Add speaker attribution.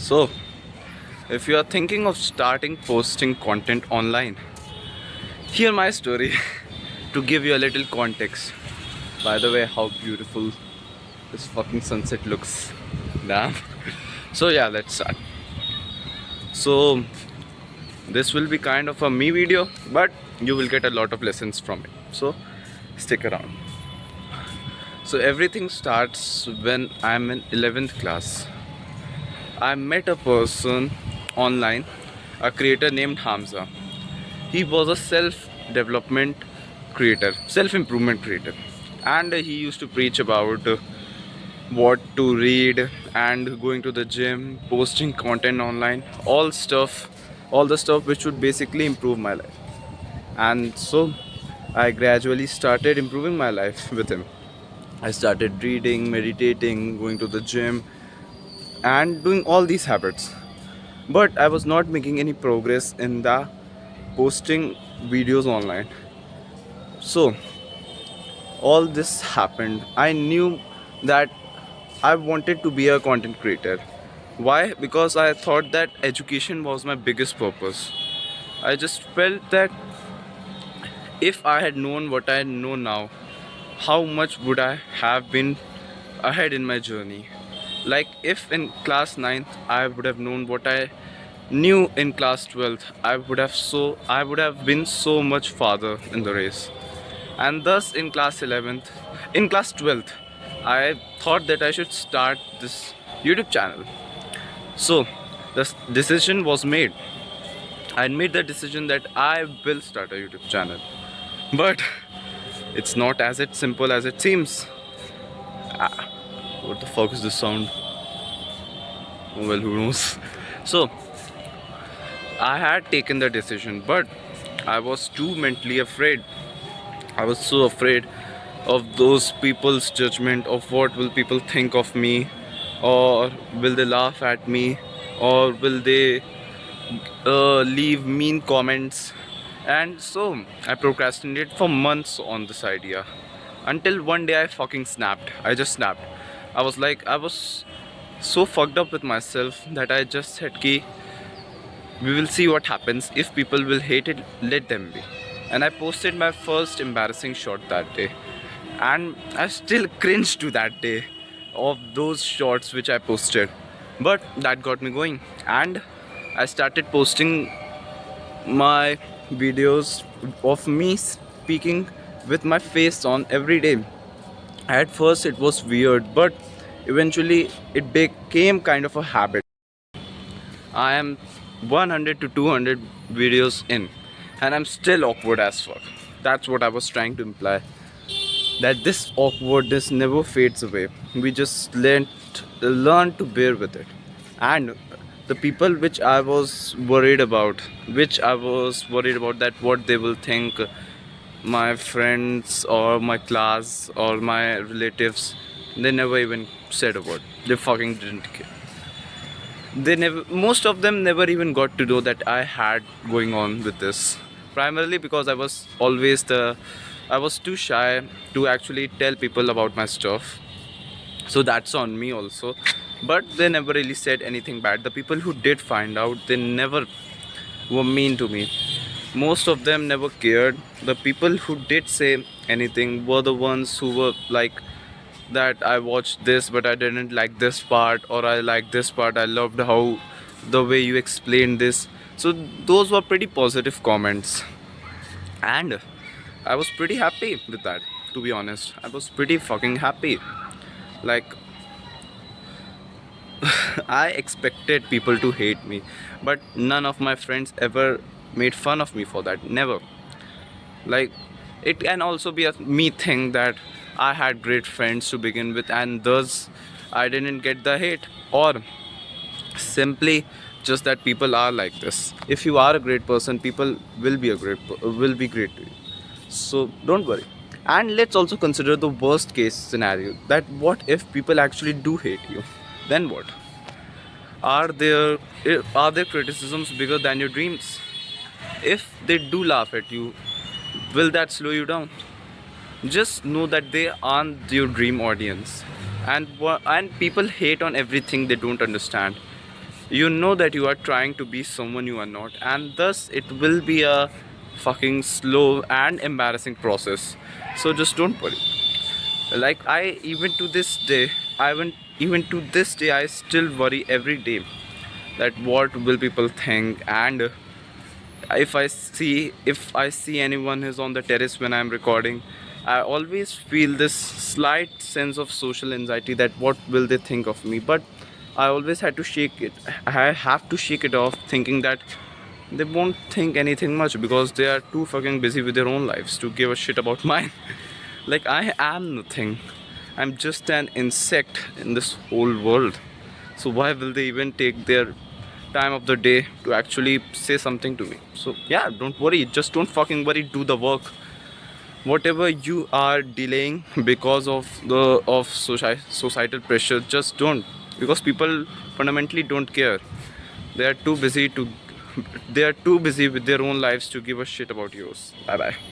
Speaker 1: So, if you are thinking of starting posting content online, hear my story to give you a little context. By the way, how beautiful this fucking sunset looks. Damn. So, yeah, let's start. So, this will be kind of a me video, but you will get a lot of lessons from it. So, stick around. So, everything starts when I'm in 11th class. I met a person online, a creator named Hamza. He was a self development creator, self improvement creator, and he used to preach about what to read and going to the gym, posting content online, all the stuff which would basically improve my life. And so I gradually started improving my life with him. I started reading, meditating, going to the gym, and doing all these habits. But I was not making any progress in the posting videos online. So all this happened. I knew that I wanted to be a content creator. Why? Because I thought that education was my biggest purpose. I just felt that if I had known what I know now, how much would I have been ahead in my journey? Like if in class 9th I would have known what I knew in class 12th, I would have been so much farther in the race. And thus in class 11th, in class 12th, I thought that I should start this YouTube channel. So the decision was made. I made the decision that I will start a YouTube channel. But it's not as it simple as it seems. Ah, what the fuck is this sound? Oh, well, who knows? So I had taken the decision, but I was too mentally afraid. I was so afraid of those people's judgment, of what will people think of me, or will they laugh at me, or will they leave mean comments. And so I procrastinated for months on this idea until one day I fucking snapped. I just snapped. I was so fucked up with myself that I just said ki we will see what happens. If people will hate it, let them be. And I posted my first embarrassing shot that day, and I still cringe to that day of those shots which I posted. But that got me going, and I started posting my videos of me speaking with my face on every day. At first it was weird, but eventually it became kind of a habit. I am 100 to 200 videos in, and I'm still awkward as fuck. That's what I was trying to imply. That this awkwardness never fades away. We just learn to bear with it. And the people which I was worried about that what they will think, my friends or my class or my relatives, they never even said a word. They fucking didn't care. They never, most of them never even got to know that I had going on with this. Primarily because I was too shy to actually tell people about my stuff. So that's on me also. But they never really said anything bad. The people who did find out, they never were mean to me. Most of them never cared. The people who did say anything were the ones who were like that I watched this but I didn't like this part, or I like this part, I loved how the way you explained this. So those were pretty positive comments, and I was pretty happy with that. To be honest, I was pretty fucking happy. Like I expected people to hate me, but none of my friends ever made fun of me for that. Never. Like, it can also be a me thing that I had great friends to begin with, and thus I didn't get the hate, or simply just that people are like this. If you are a great person, people will be great to you. So don't worry. And let's also consider the worst case scenario, that what if people actually do hate you? Then what? Are their criticisms bigger than your dreams? If they do laugh at you, will that slow you down? Just know that they aren't your dream audience, and people hate on everything they don't understand. you know that you are trying to be someone you are not, and thus it will be a fucking slow and embarrassing process. So just don't worry. Like I even to this day, even to this day I still worry every day that what will people think. And if I see anyone who's on the terrace when I'm recording, I always feel this slight sense of social anxiety that what will they think of me. But I always had to shake it. I have to shake it off, thinking that they won't think anything much because they are too fucking busy with their own lives to give a shit about mine. Like I am nothing. I'm just an insect in this whole world. So why will they even take their time of the day to actually say something to me? So yeah, don't worry. Just don't fucking worry. Do the work. Whatever you are delaying because of societal pressure, just don't, because people fundamentally don't care. They are too busy to they are too busy with their own lives to give a shit about yours. Bye bye.